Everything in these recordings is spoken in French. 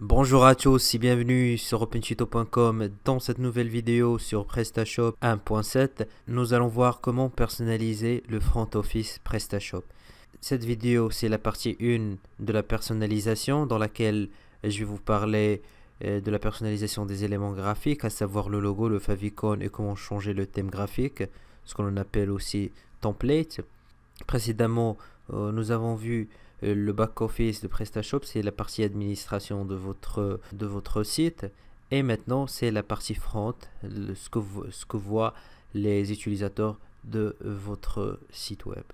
Bonjour à tous et bienvenue sur opentuto.com. Dans cette nouvelle vidéo sur PrestaShop 1.7, nous allons voir comment personnaliser le front office PrestaShop. Cette vidéo, c'est la partie 1 de la personnalisation dans laquelle je vais vous parler de la personnalisation des éléments graphiques, à savoir le logo, le favicon et comment changer le thème graphique, ce qu'on appelle aussi template. Précédemment, nous avons vu le back-office de PrestaShop, c'est la partie administration de votre site. Et maintenant, c'est la partie front, ce que voient les utilisateurs de votre site web.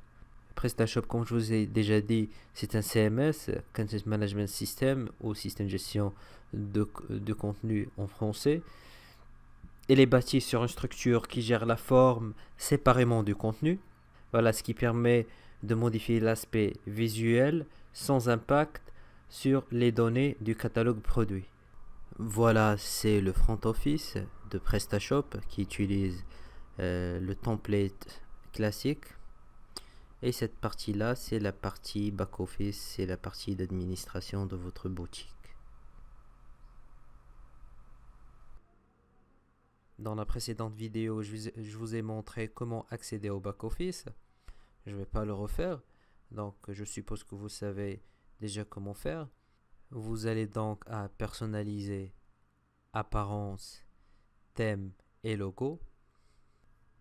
PrestaShop, comme je vous ai déjà dit, c'est un CMS, Content Management System, ou système de gestion de contenu en français. Il est bâti sur une structure qui gère la forme séparément du contenu. Voilà ce qui permet de modifier l'aspect visuel sans impact sur les données du catalogue produit. Voilà, c'est le front office de PrestaShop qui utilise le template classique. Et cette partie-là, c'est la partie back-office, c'est la partie d'administration de votre boutique. Dans la précédente vidéo, je vous ai montré comment accéder au back-office. Je ne vais pas le refaire, donc je suppose que vous savez déjà comment faire. Vous allez donc à personnaliser, apparence, thème et logo.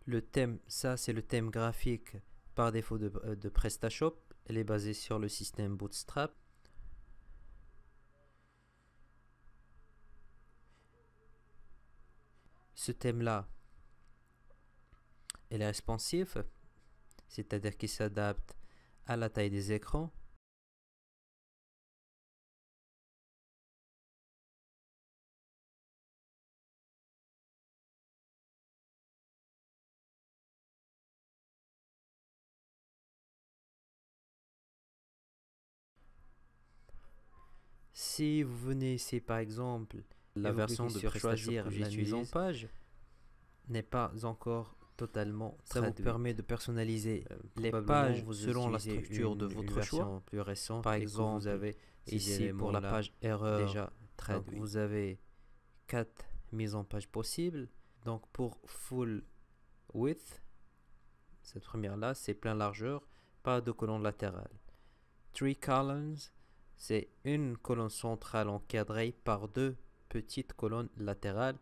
Le thème, ça c'est le thème graphique par défaut de PrestaShop. Elle est basée sur le système Bootstrap. Ce thème-là, il est responsive, c'est-à-dire qu'il s'adapte à la taille des écrans. Si vous venez ici par exemple, la version de choisir la mise en page n'est pas encore totalement traduite. Ça vous permet de personnaliser les pages selon la structure de votre choix. Plus récente, par exemple, vous avez ici pour la page erreur déjà traduite. Donc vous avez 4 mises en page possibles. Donc pour full width, cette première là, c'est plein largeur, pas de colonne latérale. 3 columns, c'est une colonne centrale encadrée par 2 petites colonnes latérales.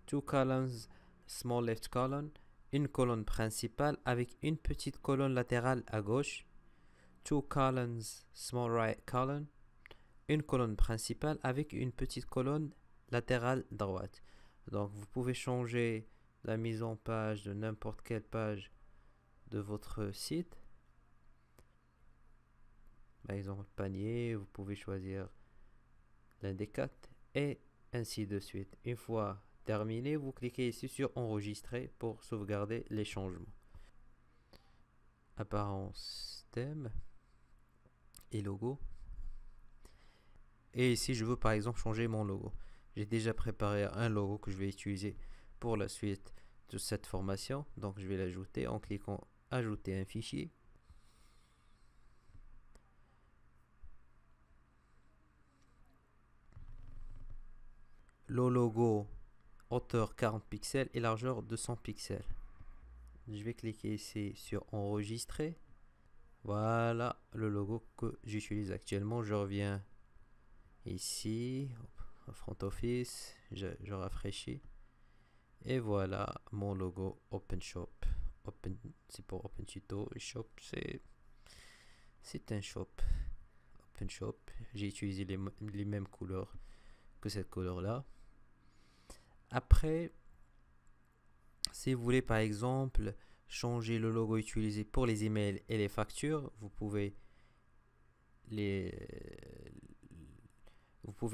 2 columns, small left column, une colonne principale avec une petite colonne latérale à gauche. 2 columns, small right column, une colonne principale avec une petite colonne latérale droite. Donc vous pouvez changer la mise en page de n'importe quelle page de votre site. Par exemple, panier, vous pouvez choisir l'un des 4 et ainsi de suite. Une fois terminé, vous cliquez ici sur enregistrer pour sauvegarder les changements. Apparence, thème et logo. Et ici, je veux par exemple changer mon logo. J'ai déjà préparé un logo que je vais utiliser pour la suite de cette formation. Donc, je vais l'ajouter en cliquant ajouter un fichier. Le logo, hauteur 40 pixels et largeur 200 pixels. Je vais cliquer ici sur enregistrer. Voilà le logo que j'utilise actuellement. Je reviens ici au front office, je rafraîchis et voilà mon logo OpenShop. C'est pour OpenTuto. Shop, c'est un shop. OpenShop. J'ai utilisé les mêmes couleurs que cette couleur là. Après, si vous voulez par exemple changer le logo utilisé pour les emails et les factures, vous pouvez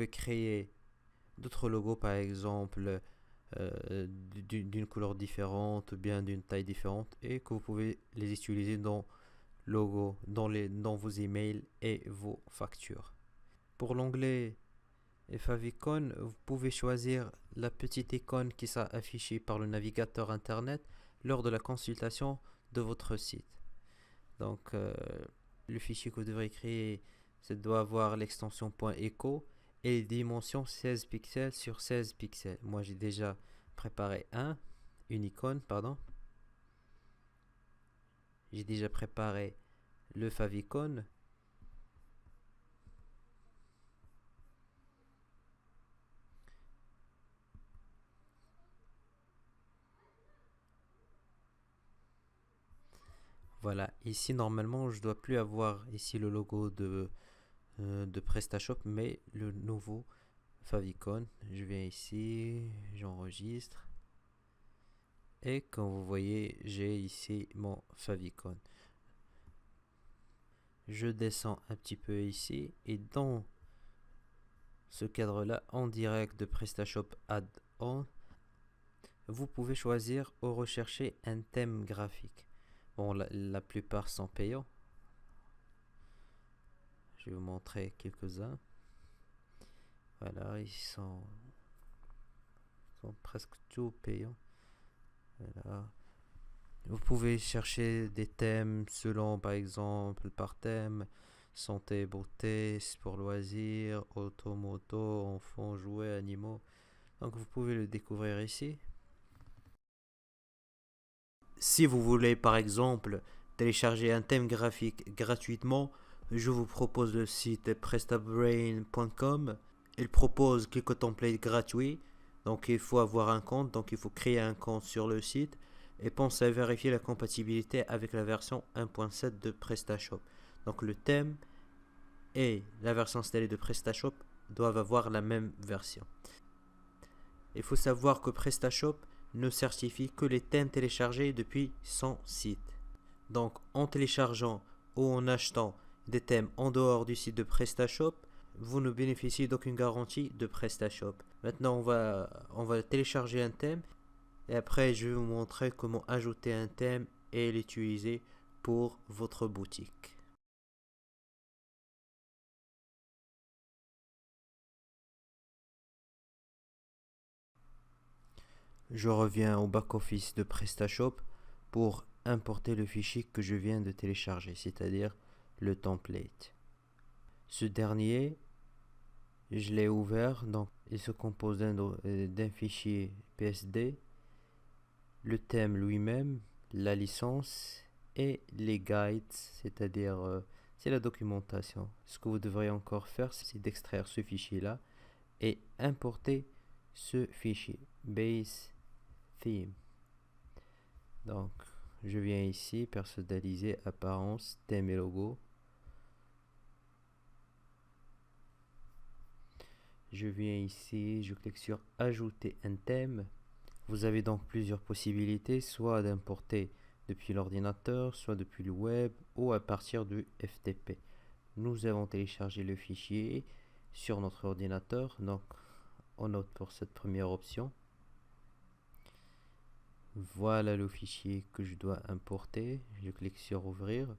créer d'autres logos par exemple d'une couleur différente ou bien d'une taille différente et que vous pouvez les utiliser dans vos emails et vos factures. Pour l'onglet favicon, vous pouvez choisir la petite icône qui sera affichée par le navigateur internet lors de la consultation de votre site. Donc le fichier que vous devrez créer, ça doit avoir l'extension .echo et dimension 16 pixels sur 16 pixels. Moi j'ai déjà préparé une icône, pardon. J'ai déjà préparé le favicon. Voilà, ici normalement je dois plus avoir ici le logo de PrestaShop, mais le nouveau favicon. Je viens ici, j'enregistre. Et comme vous voyez, j'ai ici mon favicon. Je descends un petit peu ici et dans ce cadre-là, en direct de PrestaShop Add-on, vous pouvez choisir ou rechercher un thème graphique. Bon, la plupart sont payants. Je vais vous montrer quelques-uns. Voilà, ils sont presque tous payants. Voilà. Vous pouvez chercher des thèmes selon, par exemple, par thème, santé, beauté, sport, loisirs, auto, enfants, jouets, animaux. Donc vous pouvez le découvrir ici. Si vous voulez, par exemple, télécharger un thème graphique gratuitement, je vous propose le site prestabrain.com. Il propose quelques templates gratuits. Donc il faut avoir un compte, donc il faut créer un compte sur le site et pensez à vérifier la compatibilité avec la version 1.7 de PrestaShop. Donc le thème et la version installée de PrestaShop doivent avoir la même version. Il faut savoir que PrestaShop ne certifie que les thèmes téléchargés depuis son site. Donc en téléchargeant ou en achetant des thèmes en dehors du site de PrestaShop, vous ne bénéficiez d'aucune garantie de PrestaShop. Maintenant on va télécharger un thème et après je vais vous montrer comment ajouter un thème et l'utiliser pour votre boutique. Je reviens au back-office de PrestaShop pour importer le fichier que je viens de télécharger, c'est-à-dire le template. Ce dernier, je l'ai ouvert, donc il se compose d'un fichier PSD, le thème lui-même, la licence et les guides, c'est-à-dire c'est la documentation. Ce que vous devriez encore faire, c'est d'extraire ce fichier-là et importer ce fichier base theme. Donc, je viens ici, personnaliser, apparence, thème et logo. Je viens ici, je clique sur ajouter un thème. Vous avez donc plusieurs possibilités, soit d'importer depuis l'ordinateur, soit depuis le web ou à partir du FTP. Nous avons téléchargé le fichier sur notre ordinateur, donc on opte pour cette première option. Voilà le fichier que je dois importer. Je clique sur ouvrir.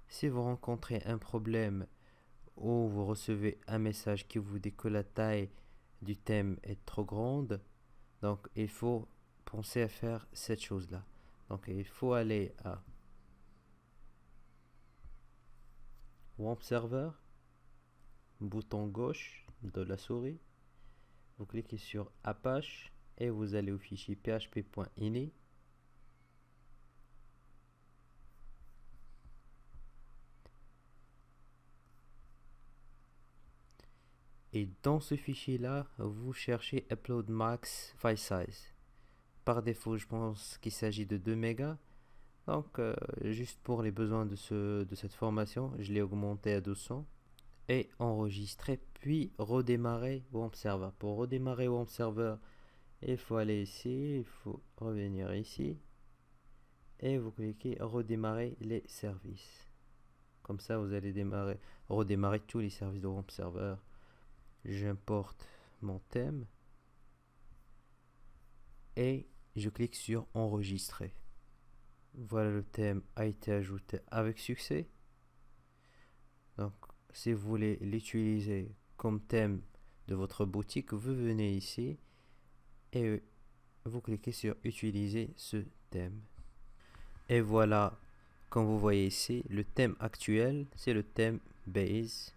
Si vous rencontrez un problème ou vous recevez un message qui vous dit que la taille du thème est trop grande, donc il faut penser à faire cette chose-là. Donc il faut aller à WAMP Server, bouton gauche de la souris, vous cliquez sur Apache et vous allez au fichier php.ini. Et dans ce fichier-là, vous cherchez Upload Max File Size. Par défaut, je pense qu'il s'agit de 2 mégas. Donc, juste pour les besoins de cette formation, je l'ai augmenté à 200. Et enregistrer, puis redémarrer WAMP Server. Pour redémarrer WAMP Server, il faut aller ici, il faut revenir ici. Et vous cliquez redémarrer les services. Comme ça, vous allez redémarrer tous les services de WAMP Server. J'importe mon thème et je clique sur enregistrer. Voilà, le thème a été ajouté avec succès. Donc si vous voulez l'utiliser comme thème de votre boutique, vous venez ici et vous cliquez sur utiliser ce thème. Et voilà, comme vous voyez ici, le thème actuel c'est le thème base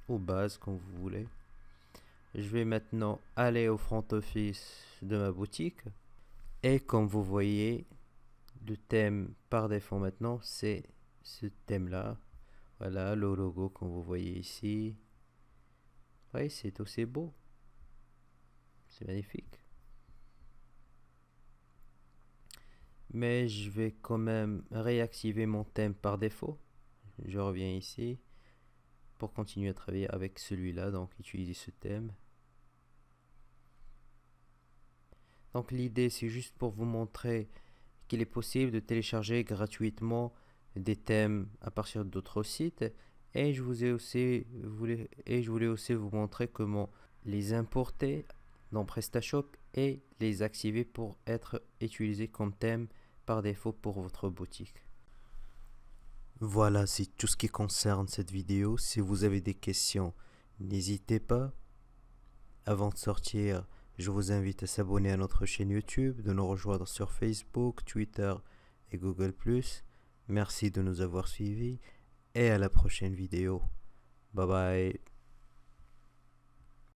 ou base comme vous voulez. Je vais maintenant aller au front office de ma boutique. Et comme vous voyez, le thème par défaut maintenant, c'est ce thème-là. Voilà, le logo comme vous voyez ici. Oui, c'est aussi beau. C'est magnifique. Mais je vais quand même réactiver mon thème par défaut. Je reviens ici pour continuer à travailler avec celui-là, donc utiliser ce thème. Donc l'idée, c'est juste pour vous montrer qu'il est possible de télécharger gratuitement des thèmes à partir d'autres sites. Et je voulais aussi vous montrer comment les importer dans PrestaShop et les activer pour être utilisés comme thème par défaut pour votre boutique. Voilà, c'est tout ce qui concerne cette vidéo. Si vous avez des questions, n'hésitez pas. Avant de sortir, je vous invite à s'abonner à notre chaîne YouTube, de nous rejoindre sur Facebook, Twitter et Google+. Merci de nous avoir suivis et à la prochaine vidéo. Bye bye.